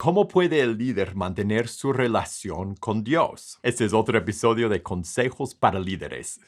¿Cómo puede el líder mantener su relación con Dios? Este es otro episodio de Consejos para Líderes.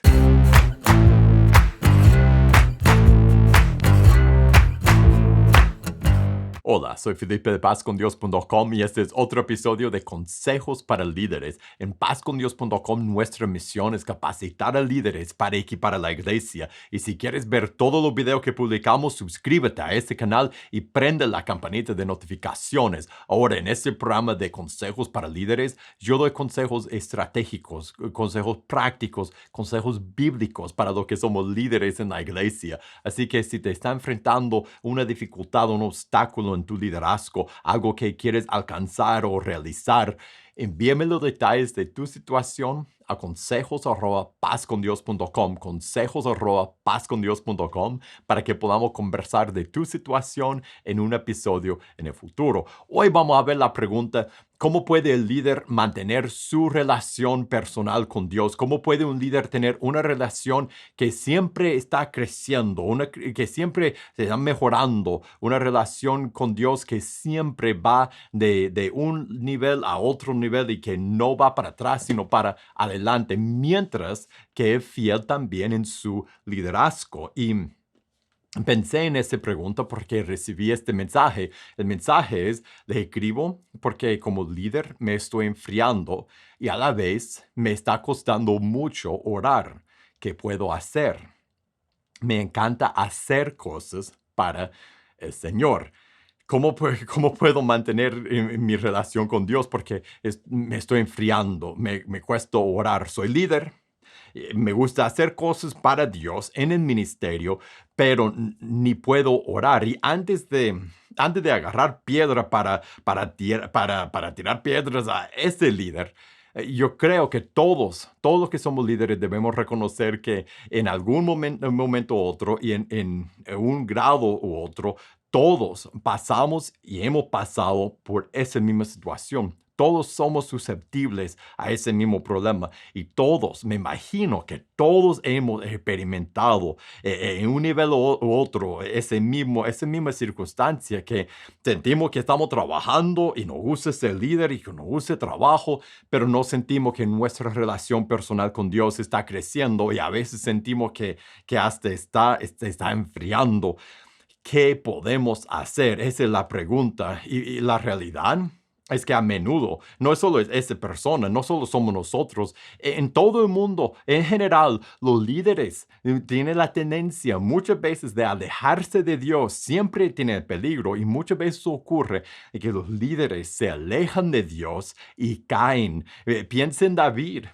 Hola, soy Felipe de pazcondios.com y este es otro episodio de Consejos para Líderes. En pazcondios.com nuestra misión es capacitar a líderes para equipar a la iglesia. Y si quieres ver todos los videos que publicamos, suscríbete a este canal y prende la campanita de notificaciones. Ahora, en este programa de Consejos para Líderes, yo doy consejos estratégicos, consejos prácticos, consejos bíblicos para los que somos líderes en la iglesia. Así que si te está enfrentando una dificultad, un obstáculo en tu liderazgo, algo que quieres alcanzar o realizar, envíame los detalles de tu situación a consejos@pazcondios.com, consejos@pazcondios.com, para que podamos conversar de tu situación en un episodio en el futuro. Hoy vamos a ver la pregunta: ¿cómo puede el líder mantener su relación personal con Dios? ¿Cómo puede un líder tener una relación que siempre está creciendo, que siempre se está mejorando, una relación con Dios que siempre va de un nivel a otro nivel y que no va para atrás, sino para adelante, mientras que es fiel también en su liderazgo? Y pensé en esta pregunta porque recibí este mensaje. El mensaje es: le escribo porque como líder me estoy enfriando y a la vez me está costando mucho orar. ¿Qué puedo hacer? Me encanta hacer cosas para el Señor. ¿Cómo puedo mantener mi relación con Dios? Porque me estoy enfriando, me cuesta orar. Soy líder, me gusta hacer cosas para Dios en el ministerio, pero ni puedo orar. Y antes de agarrar piedra para tirar piedras a este líder, yo creo que todos los que somos líderes debemos reconocer que en algún momento u otro y en un grado u otro, todos pasamos y hemos pasado por esa misma situación. Todos somos susceptibles a ese mismo problema y todos, me imagino que todos hemos experimentado en un nivel u otro esa misma circunstancia, que sentimos que estamos trabajando y nos gusta ser líder y que nos gusta el trabajo, pero no sentimos que nuestra relación personal con Dios está creciendo y a veces sentimos que hasta está enfriando. ¿Qué podemos hacer? Esa es la pregunta. Y la realidad es que a menudo no es solo esa persona, no solo somos nosotros. En todo el mundo, en general, los líderes tienen la tendencia muchas veces de alejarse de Dios. Siempre tiene el peligro y muchas veces ocurre que los líderes se alejan de Dios y caen. Piensa en David.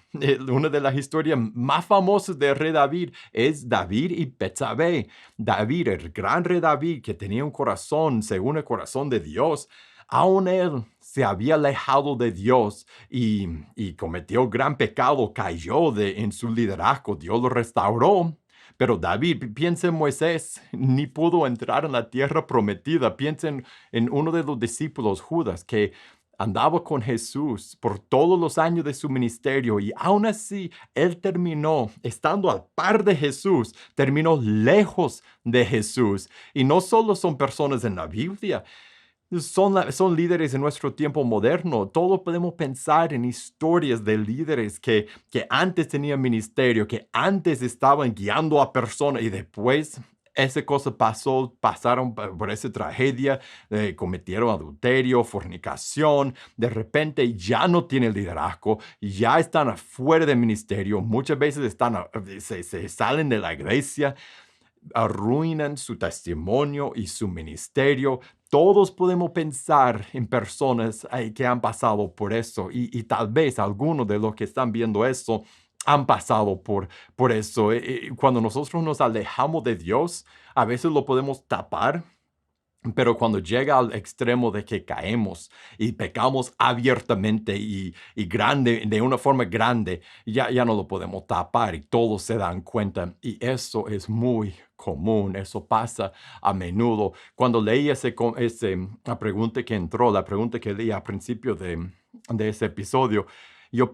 Una de las historias más famosas del rey David es David y Betsabé. David, el gran rey David, que tenía un corazón según el corazón de Dios, aún él se había alejado de Dios y cometió gran pecado, cayó en su liderazgo. Dios lo restauró. Pero David, piensa en Moisés, ni pudo entrar en la tierra prometida. Piensa en uno de los discípulos, Judas, que andaba con Jesús por todos los años de su ministerio y aún así él terminó estando al par de Jesús, terminó lejos de Jesús. Y no solo son personas en la Biblia, son líderes en nuestro tiempo moderno. Todos podemos pensar en historias de líderes que antes tenían ministerio, que antes estaban guiando a personas y después esa cosa pasaron por esa tragedia, cometieron adulterio, fornicación, de repente ya no tienen liderazgo, ya están afuera del ministerio, muchas veces se salen de la iglesia, arruinan su testimonio y su ministerio. Todos podemos pensar en personas que han pasado por eso y tal vez algunos de los que están viendo esto han pasado por eso. Cuando nosotros nos alejamos de Dios, a veces lo podemos tapar, pero cuando llega al extremo de que caemos y pecamos abiertamente y grande, de una forma grande, ya no lo podemos tapar y todos se dan cuenta. Y eso es muy común, eso pasa a menudo. Cuando leí la pregunta que entró, la pregunta que leí al principio de ese episodio, yo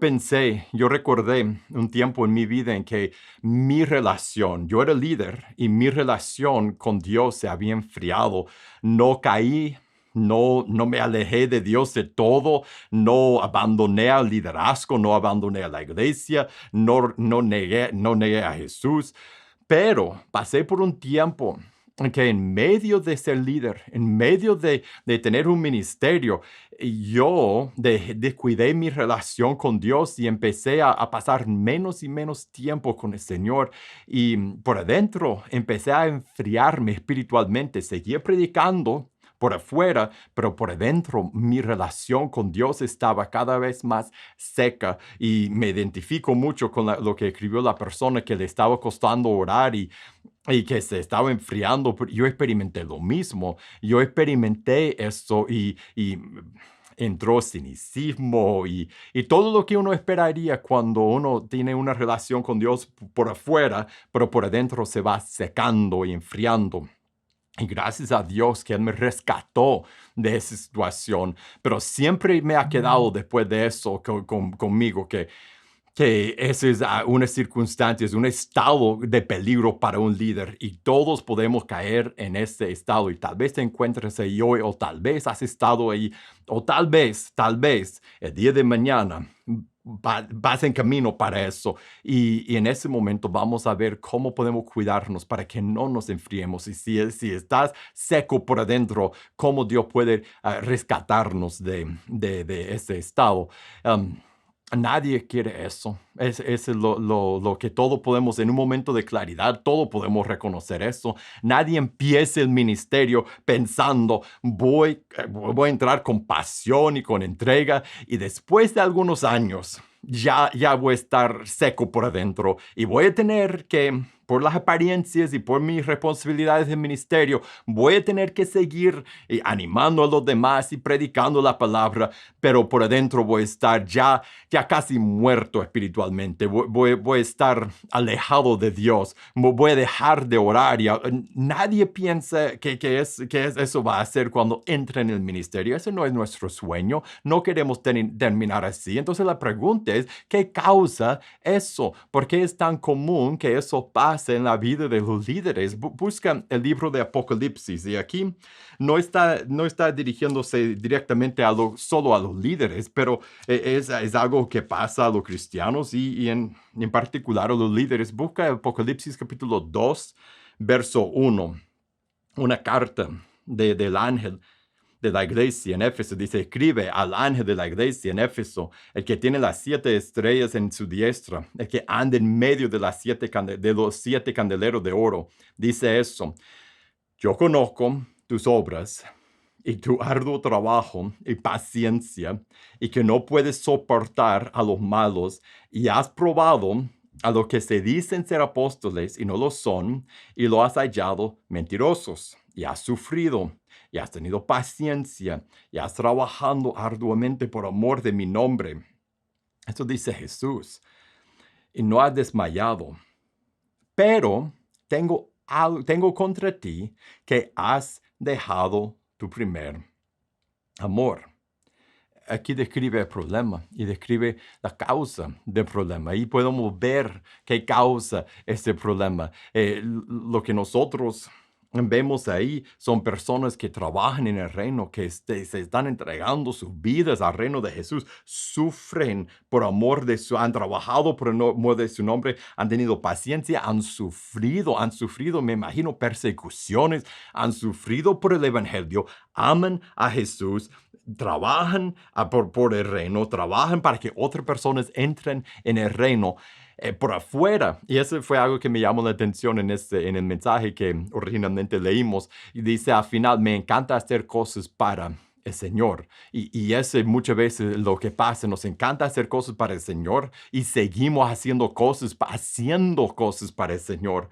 recordé un tiempo en mi vida en que yo era líder y mi relación con Dios se había enfriado. No caí no me alejé de Dios de todo, no abandoné al liderazgo, no abandoné a la iglesia, no negué a Jesús, pero pasé por un tiempo en que en medio de ser líder, en medio de tener un ministerio, yo descuidé mi relación con Dios y empecé a pasar menos y menos tiempo con el Señor. Y por adentro empecé a enfriarme espiritualmente. Seguía predicando por afuera, pero por adentro mi relación con Dios estaba cada vez más seca y me identifico mucho con lo que escribió la persona que le estaba costando orar y que se estaba enfriando. Yo experimenté lo mismo. Yo experimenté esto y entró cinicismo y todo lo que uno esperaría cuando uno tiene una relación con Dios por afuera, pero por adentro se va secando y enfriando. Y gracias a Dios que Él me rescató de esa situación, pero siempre me ha quedado después de eso conmigo que esa es una circunstancia, es un estado de peligro para un líder y todos podemos caer en ese estado y tal vez te encuentres ahí hoy o tal vez has estado ahí o tal vez el día de mañana vas en camino para eso y en ese momento vamos a ver cómo podemos cuidarnos para que no nos enfriemos y si estás seco por adentro, cómo Dios puede rescatarnos de ese estado. Um, Nadie quiere eso. Es lo que todo podemos, en un momento de claridad, todo podemos reconocer eso. Nadie empieza el ministerio pensando, voy a entrar con pasión y con entrega, y después de algunos años, ya voy a estar seco por adentro y voy a tener que, por las apariencias y por mis responsabilidades de ministerio, voy a tener que seguir animando a los demás y predicando la palabra, pero por adentro voy a estar ya casi muerto espiritualmente. Voy a estar alejado de Dios. Voy a dejar de orar. Nadie piensa que eso va a ser cuando entre en el ministerio. Ese no es nuestro sueño. No queremos terminar así. Entonces la pregunta es, ¿qué causa eso? ¿Por qué es tan común que eso pase en la vida de los líderes? Busca el libro de Apocalipsis y aquí no está dirigiéndose directamente solo a los líderes, pero es algo que pasa a los cristianos y en particular a los líderes. Busca Apocalipsis capítulo 2, verso 1, una carta del ángel de la iglesia en Éfeso. Dice, escribe al ángel de la iglesia en Éfeso, el que tiene las 7 estrellas en su diestra, el que anda en medio de los 7 candeleros de oro. Dice eso: yo conozco tus obras y tu arduo trabajo y paciencia, y que no puedes soportar a los malos, y has probado a los que se dicen ser apóstoles y no lo son, y lo has hallado mentirosos, y has sufrido, y has tenido paciencia, y has trabajado arduamente por amor de mi nombre. Esto dice Jesús, y no has desmayado. Pero tengo contra ti que has dejado tu primer amor. Aquí describe el problema y describe la causa del problema. Ahí podemos ver qué causa este problema. Lo que nosotros vemos ahí son personas que trabajan en el reino, que se están entregando sus vidas al reino de Jesús, sufren por amor han trabajado por amor de su nombre, han tenido paciencia, han sufrido, me imagino, persecuciones, han sufrido por el evangelio, aman a Jesús, trabajan por el reino, trabajan para que otras personas entren en el reino. Por afuera, y eso fue algo que me llamó la atención en el mensaje que originalmente leímos, y dice al final, me encanta hacer cosas para el Señor, y ese muchas veces lo que pasa, nos encanta hacer cosas para el Señor, y seguimos haciendo cosas para el Señor,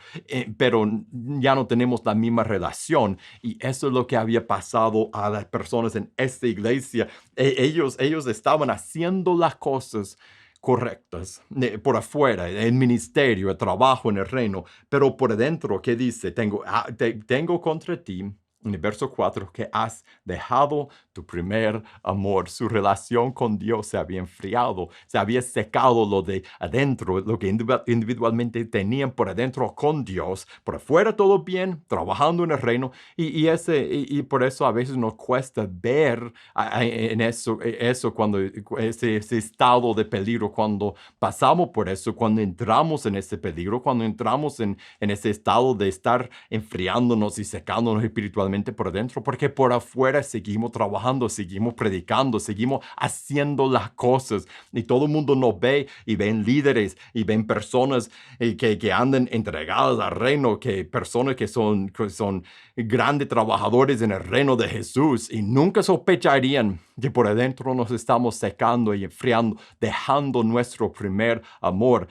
pero ya no tenemos la misma relación, y eso es lo que había pasado a las personas en esta iglesia. Ellos estaban haciendo las cosas correctas, por afuera, el ministerio, el trabajo en el reino, pero por adentro, ¿qué dice? Tengo contra ti en el verso 4, que has dejado tu primer amor. Su relación con Dios se había enfriado, se había secado lo de adentro, lo que individualmente tenían por adentro con Dios. Por afuera todo bien, trabajando en el reino, y por eso a veces nos cuesta ver en eso cuando ese estado de peligro, cuando pasamos por eso, cuando entramos en ese peligro, cuando entramos en ese estado de estar enfriándonos y secándonos espiritualmente por adentro, porque por afuera seguimos trabajando, seguimos predicando, seguimos haciendo las cosas y todo el mundo nos ve y ven líderes y ven personas que andan entregadas al reino, que personas que son grandes trabajadores en el reino de Jesús y nunca sospecharían que por adentro nos estamos secando y enfriando, dejando nuestro primer amor.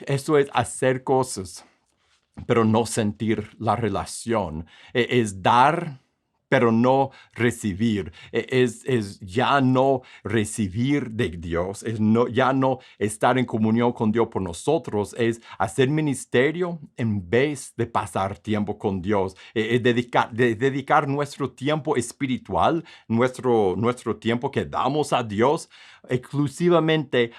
Eso es hacer cosas, pero no sentir la relación. Es dar, pero no recibir. Es ya no recibir de Dios, ya no estar en comunión con Dios por nosotros, es hacer ministerio en vez de pasar tiempo con Dios. Es dedicar nuestro tiempo espiritual, nuestro tiempo que damos a Dios exclusivamente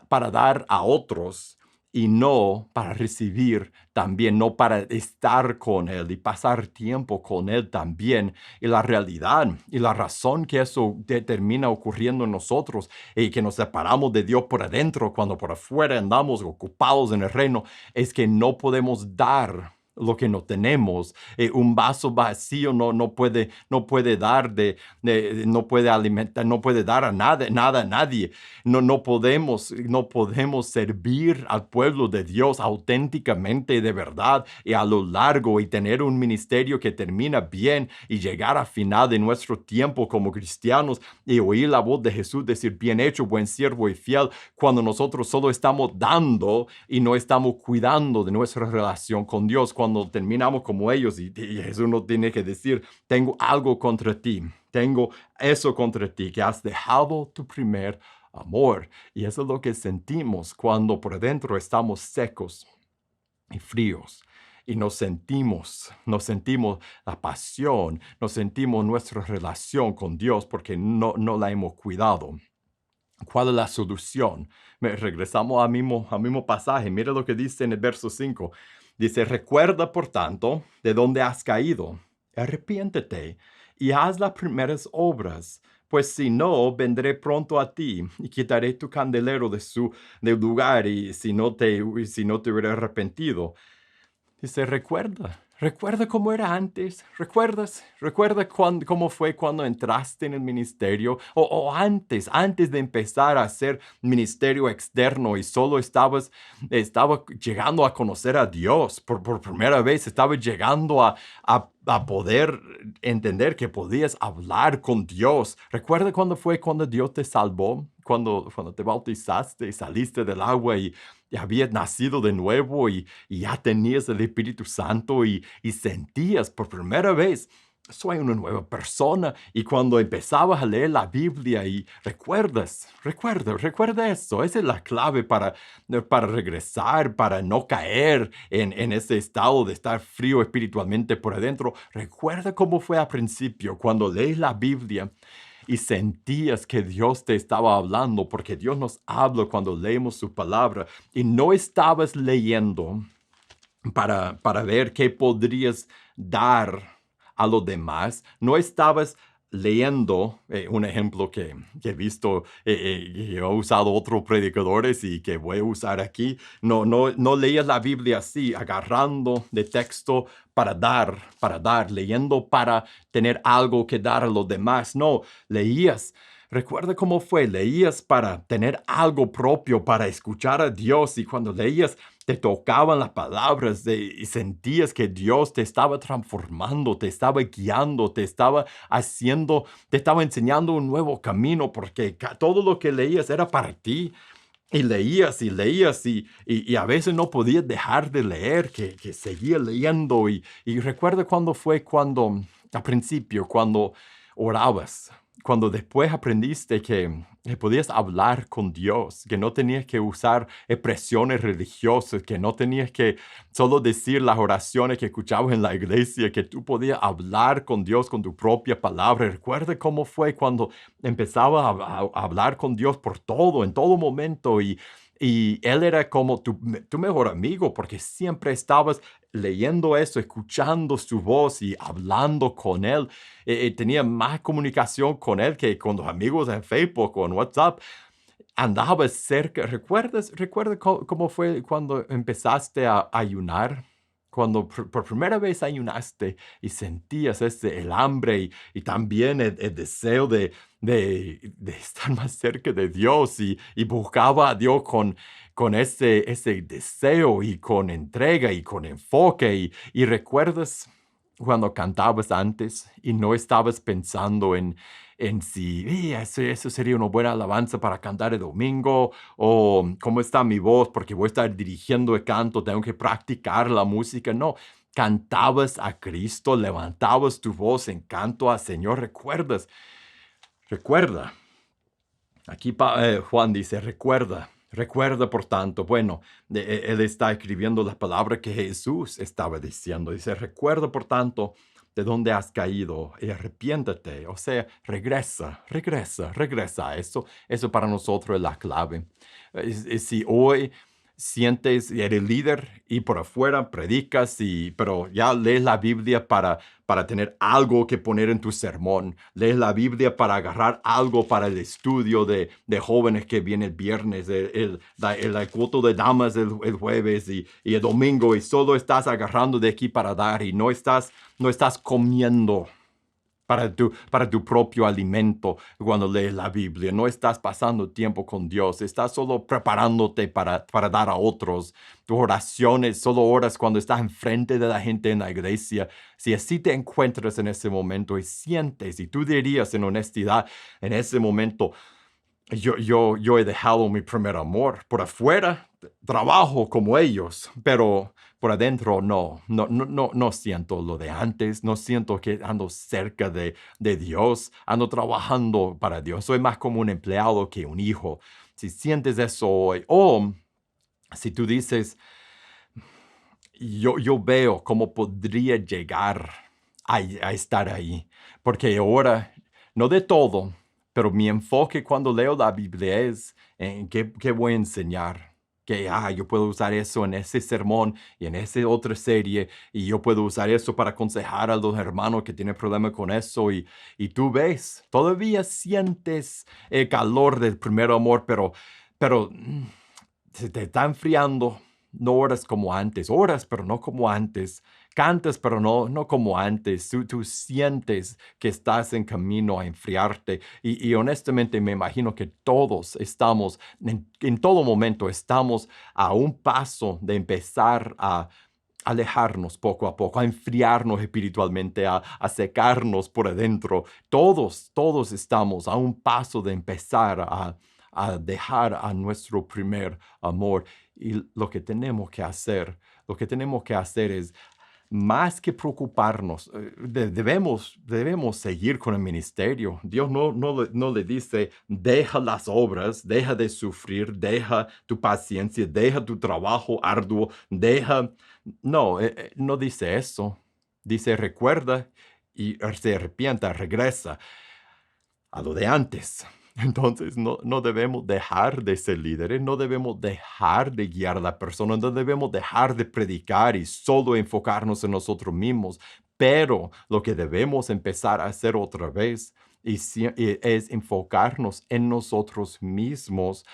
para dar a otros y no para recibir también, no para estar con Él y pasar tiempo con Él también. Y la realidad y la razón que eso termina ocurriendo en nosotros y que nos separamos de Dios por adentro cuando por afuera andamos ocupados en el reino es que no podemos dar lo que no tenemos. Un vaso vacío no puede dar no puede alimentar, no puede dar nada a nadie. No podemos servir al pueblo de Dios auténticamente, de verdad, y a lo largo, y tener un ministerio que termina bien y llegar al final de nuestro tiempo como cristianos y oír la voz de Jesús decir, bien hecho, buen siervo y fiel, cuando nosotros solo estamos dando y no estamos cuidando de nuestra relación con Dios. Cuando terminamos como ellos y Jesús nos tiene que decir, tengo algo contra ti, tengo eso contra ti, que has dejado tu primer amor. Y eso es lo que sentimos cuando por dentro estamos secos y fríos. Y nos sentimos la pasión, nos sentimos nuestra relación con Dios porque no la hemos cuidado. ¿Cuál es la solución? Regresamos al mismo pasaje. Mira lo que dice en el verso 5. Dice, recuerda, por tanto, de dónde has caído. Arrepiéntete y haz las primeras obras, pues si no, vendré pronto a ti y quitaré tu candelero del lugar, y si no te hubiera arrepentido. Dice, recuerda cómo era antes, recuerda cómo fue cuando entraste en el ministerio, o antes de empezar a hacer ministerio externo y solo estaba llegando a conocer a Dios por primera vez, estaba llegando a poder entender que podías hablar con Dios. Recuerda cuando Dios te salvó, cuando te bautizaste y saliste del agua y habías nacido de nuevo y ya tenías el Espíritu Santo y sentías por primera vez, soy una nueva persona. Y cuando empezabas a leer la Biblia y recuerda eso. Esa es la clave para regresar, para no caer en ese estado de estar frío espiritualmente por adentro. Recuerda cómo fue al principio, cuando lees la Biblia y sentías que Dios te estaba hablando, porque Dios nos habla cuando leemos su palabra, y no estabas leyendo para ver qué podrías dar a los demás. No estabas leyendo, un ejemplo que he visto, que he usado otros predicadores y que voy a usar aquí. No leías la Biblia así, agarrando de texto para dar, leyendo para tener algo que dar a los demás. No, leías. Recuerda cómo fue, leías para tener algo propio, para escuchar a Dios, y cuando leías te tocaban las palabras y sentías que Dios te estaba transformando, te estaba guiando, te estaba enseñando un nuevo camino, porque todo lo que leías era para ti. Y leías y a veces no podías dejar de leer, que seguías leyendo. Y recuerda cuando al principio, cuando orabas. cuando después aprendiste que podías hablar con Dios, que no tenías que usar expresiones religiosas, que no tenías que solo decir las oraciones que escuchabas en la iglesia, que tú podías hablar con Dios con tu propia palabra. Recuerda cómo fue cuando empezabas a hablar con Dios por todo, en todo momento, y Él era como tu mejor amigo, porque siempre estabas leyendo eso, escuchando su voz y hablando con Él. Tenía más comunicación con Él que con los amigos en Facebook o en WhatsApp. Andaba cerca. ¿Recuerdas cómo fue cuando empezaste a ayunar? Cuando por primera vez ayunaste y sentías el hambre y también el deseo de estar más cerca de Dios y buscaba a Dios con ese deseo y con entrega y con enfoque. Y recuerdas cuando cantabas antes y no estabas pensando en si eso sería una buena alabanza para cantar el domingo, o cómo está mi voz porque voy a estar dirigiendo el canto, tengo que practicar la música. No, cantabas a Cristo, levantabas tu voz en canto al Señor. Recuerda. Aquí Juan dice, recuerda por tanto. Bueno, él está escribiendo las palabras que Jesús estaba diciendo. Dice, recuerda por tanto de dónde has caído y arrepiéntate. O sea, regresa a eso. Eso para nosotros es la clave. Si hoy sientes, eres líder y por afuera predicas, pero ya lees la Biblia para tener algo que poner en tu sermón. Lees la Biblia para agarrar algo para el estudio de jóvenes que viene el viernes, el culto de damas el jueves y el domingo, y solo estás agarrando de aquí para dar y no estás comiendo para tu propio alimento cuando lees la Biblia. No estás pasando tiempo con Dios, estás solo preparándote para dar a otros. Tus oraciones, solo oras cuando estás enfrente de la gente en la iglesia. Si así te encuentras en ese momento y sientes, y tú dirías en honestidad en ese momento, yo he dejado mi primer amor. Por afuera trabajo como ellos, pero por adentro no siento lo de antes, no siento que ando cerca de Dios, ando trabajando para Dios. Soy más como un empleado que un hijo. Si sientes eso hoy, o si tú dices, yo veo cómo podría llegar a estar ahí, porque ahora, no de todo, pero mi enfoque cuando leo la Biblia es en qué voy a enseñar. Que yo puedo usar eso en ese sermón y en esa otra serie, y yo puedo usar eso para aconsejar a los hermanos que tienen problemas con eso, y tú ves, todavía sientes el calor del primer amor, pero se te está enfriando. No oras como antes, oras pero no como antes, cantas pero no como antes. Tú sientes que estás en camino a enfriarte, y honestamente me imagino que todos estamos, en todo momento estamos a un paso de empezar a alejarnos poco a poco, a enfriarnos espiritualmente, a secarnos por adentro. Todos estamos a un paso de empezar a dejar a nuestro primer amor. Y lo que tenemos que hacer es, más que preocuparnos, debemos seguir con el ministerio. Dios no le dice, deja las obras, deja de sufrir, deja tu paciencia, deja tu trabajo arduo, deja. No, no dice eso. Dice, recuerda y se arrepienta, regresa a lo de antes. Entonces no debemos dejar de ser líderes, no debemos dejar de guiar a la persona, no debemos dejar de predicar y solo enfocarnos en nosotros mismos, pero lo que debemos empezar a hacer otra vez es enfocarnos en nosotros mismos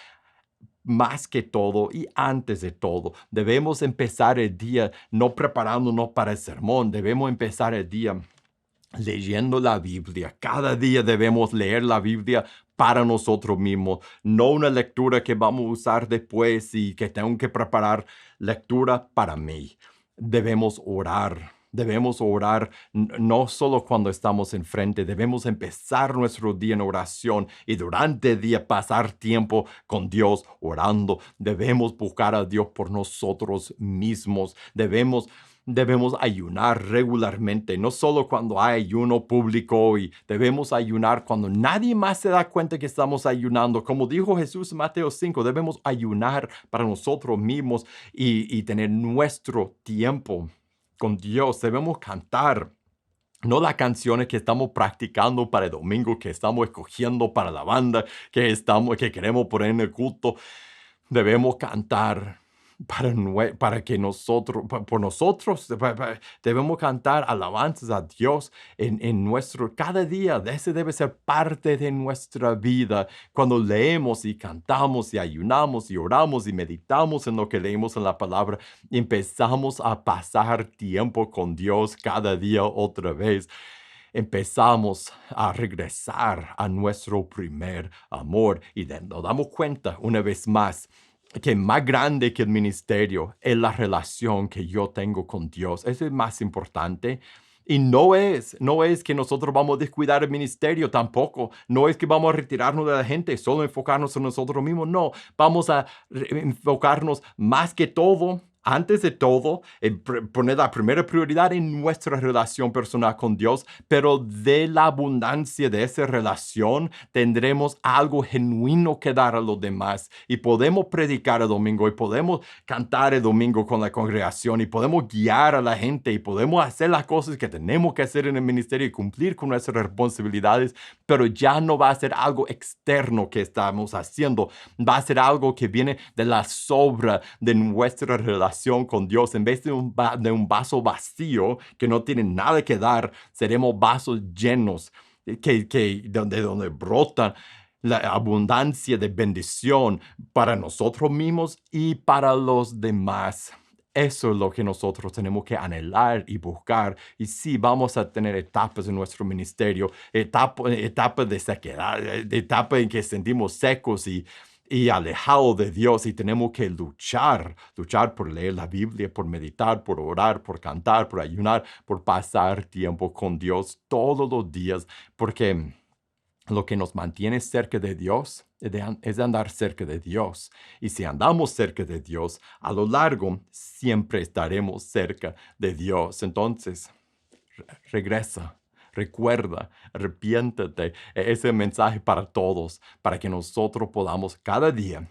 más que todo y antes de todo. Debemos empezar el día no preparándonos para el sermón, debemos empezar el día leyendo la Biblia. Cada día debemos leer la Biblia para nosotros mismos, no una lectura que vamos a usar después y que tengo que preparar. Lectura para mí. Debemos orar. Debemos orar no solo cuando estamos enfrente, debemos empezar nuestro día en oración y durante el día pasar tiempo con Dios orando. Debemos buscar a Dios por nosotros mismos. Debemos debemos ayunar regularmente, no solo cuando hay ayuno público, y debemos ayunar cuando nadie más se da cuenta que estamos ayunando. Como dijo Jesús en Mateo 5, debemos ayunar para nosotros mismos y tener nuestro tiempo con Dios. Debemos cantar. No las canciones que estamos practicando para el domingo, que estamos escogiendo para la banda, que queremos poner en el culto. Debemos cantar para que nosotros, por nosotros, debemos cantar alabanzas a Dios en nuestro, cada día. Ese debe ser parte de nuestra vida. Cuando leemos y cantamos y ayunamos y oramos y meditamos en lo que leemos en la palabra, empezamos a pasar tiempo con Dios cada día otra vez. Empezamos a regresar a nuestro primer amor y nos damos cuenta una vez más que más grande que el ministerio es la relación que yo tengo con Dios. Eso es más importante. Y no es que nosotros vamos a descuidar el ministerio tampoco. No es que vamos a retirarnos de la gente, solo enfocarnos en nosotros mismos. No, vamos a enfocarnos más que todo, antes de todo, en poner la primera prioridad en nuestra relación personal con Dios, pero de la abundancia de esa relación tendremos algo genuino que dar a los demás, y podemos predicar el domingo y podemos cantar el domingo con la congregación y podemos guiar a la gente y podemos hacer las cosas que tenemos que hacer en el ministerio y cumplir con nuestras responsabilidades, pero ya no va a ser algo externo que estamos haciendo, va a ser algo que viene de la sobra de nuestra relación con Dios. En vez de un vaso vacío que no tiene nada que dar, seremos vasos llenos donde brota la abundancia de bendición para nosotros mismos y para los demás. Eso es lo que nosotros tenemos que anhelar y buscar. Y sí, vamos a tener etapas en nuestro ministerio, etapas de sequedad, etapas en que sentimos secos y alejados de Dios, y tenemos que luchar por leer la Biblia, por meditar, por orar, por cantar, por ayunar, por pasar tiempo con Dios todos los días, porque lo que nos mantiene cerca de Dios es de andar cerca de Dios. Y si andamos cerca de Dios, a lo largo siempre estaremos cerca de Dios. Entonces, regresa, recuerda, arrepiéntete. Ese mensaje para todos, para que nosotros podamos cada día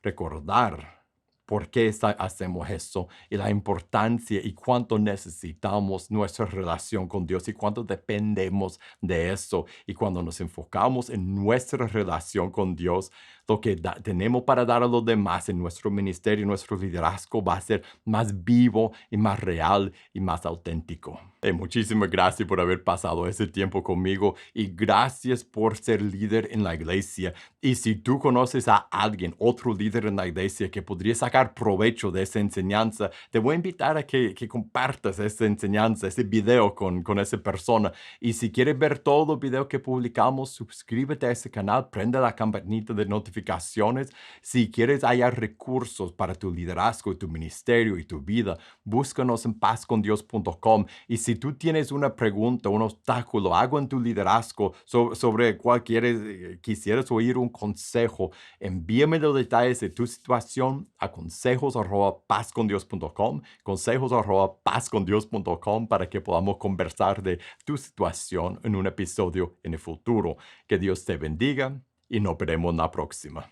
recordar por qué hacemos eso, y la importancia y cuánto necesitamos nuestra relación con Dios y cuánto dependemos de eso. Y cuando nos enfocamos en nuestra relación con Dios, lo que tenemos para dar a los demás en nuestro ministerio, nuestro liderazgo, va a ser más vivo y más real y más auténtico. Muchísimas gracias por haber pasado ese tiempo conmigo, y gracias por ser líder en la iglesia. Y si tú conoces a alguien, otro líder en la iglesia, que podría sacar provecho de esa enseñanza, te voy a invitar a que compartas esa enseñanza, ese video con esa persona. Y si quieres ver todos los videos que publicamos, suscríbete a ese canal, prende la campanita de notificaciones. Si quieres hallar recursos para tu liderazgo, tu ministerio y tu vida, búscanos en pazcondios.com. Y si tú tienes una pregunta, un obstáculo, algo en tu liderazgo sobre cuál quisieras oír un consejo, envíame los detalles de tu situación a consejos@pazcondios.com, consejos@pazcondios.com, para que podamos conversar de tu situación en un episodio en el futuro. Que Dios te bendiga y nos veremos en la próxima.